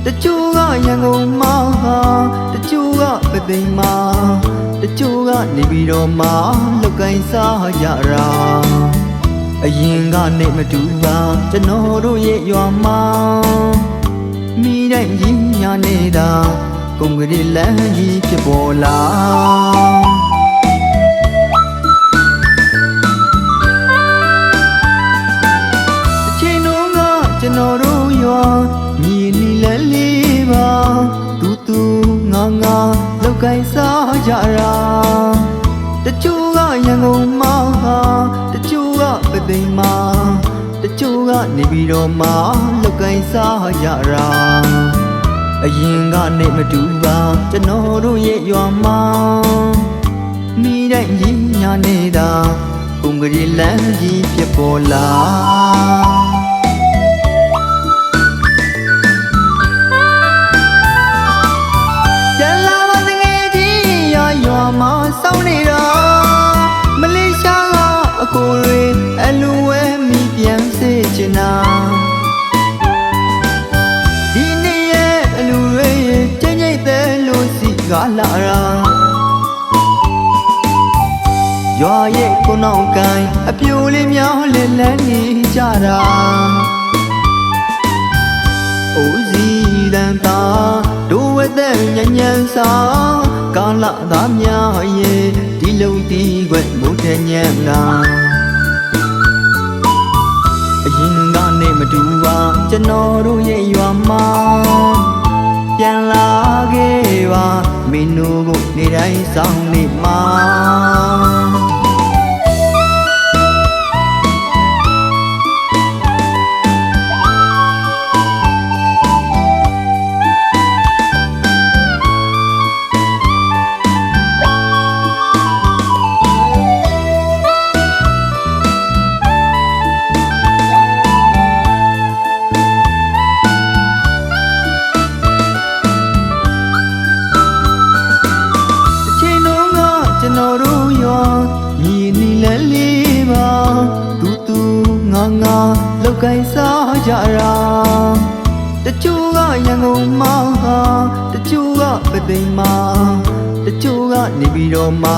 တချို့ကရန်ကုန်မှာတချို့ကပသိမ်မှာတချို့ကနေပြီးတော့မှလောက်ကိုင်းစားကြတာအရင်ကနေမတူပါကျွန်တော်တို့ရဲ့ရွာမှာမိတိုင်းကြီးညာနေတာကုန်ကလေးလမ်းကြီးဖြစ်ပေါ်လာအချိန်လုံးကကျွန်တော်တို့ရွာမြေနီလန်းလေးပါတူငါလောက်ကိုင်းစားကြတာတချို့ကရန်ကုန်မှာတချို့ကပသိမ်မှာတချို့ကနေပြီးတော့မှလောက်ကိုင်းစားကြတာအရင်ကနေမတူပါကျွန်တော်တို့ရဲ့ရွာမှာမိတိုင်းကြီးညာနေတာကုန်ကလေးလမ်းကြီးဖြစ်ပေါ်လာစောင်းနေတာမလေးရှားကအကိုတွေအလူဝဲမိပြန်စေချင်တာဒီနေ့ရဲ့အလူတွေကျဉ်းကျိတ်တဲ့လို့စီကားလာတာရွာရဲ့ကိုနောင်ကိုင်းအပြိုလေးများလဲလန်းနေကြတာအိုးစီတန်တာဒိုးဝဲတဲ့ညဉ့်ညံစာကာလသားများရဲ့ဒီလုံတီးွယ်မိုးထညံတာအရင်ကနေမတူပါကျွန်တော်တို့ရဲ့ရွာမှာပြန်လာခဲ့ပါမင်းတို့ကိုနေတိုင်းဆောင်နေမှာကျွန်တော်တို့ရွာမြေနီလန်းလေးပါတူငါလောက်ကိုင်းစားကြတာတချို့ကရန်ကုန်မှာတချို့ကပသိမ်မှာတချို့ကနေပြီးတော့မှ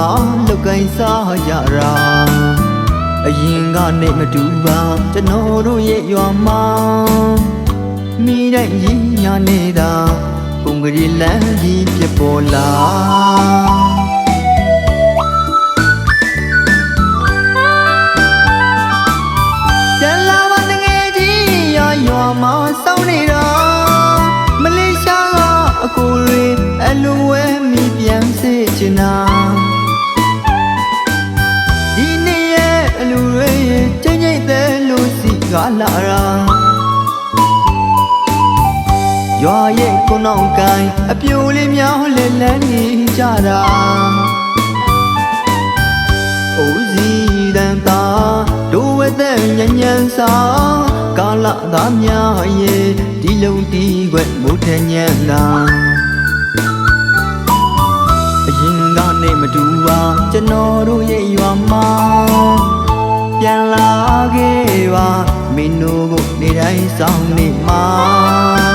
လောက်ကိုင်းစားကြတာအရင်ကနေမတူပါကျွန်တော်တို့ရဲ့ရွာမှာမိတိုင်းကြီးညာနေတာကုန်ကလေးလမ်းကြီးဖြစ်ပေါ်လာမှာစောင်းနေတာမလေးရှားကအကိုတွေအလူဝဲမိပြန်စေချင်တာဒီနေ့ရဲ့အလူတွေကျဉ်းကျိတ်တဲ့လို့စီကားလာတာရွာရဲ့ကိုနောင်ကိုင်းအပြိုလေးများလဲလန်းနေကြတာအိုးစီတန်တာဒိုးဝဲတဲ့ညဉ့်ညံစာကာလသားများရဲ့ဒီလုံတီးွယ်မိုးထညံတာအရင်ကနေမတူပါကျွန်တော်တို့ရဲ့ရွာမှာပြန်လာခဲ့ပါမင်းတို့ကိုနေတိုင်းဆောင်နေမှာ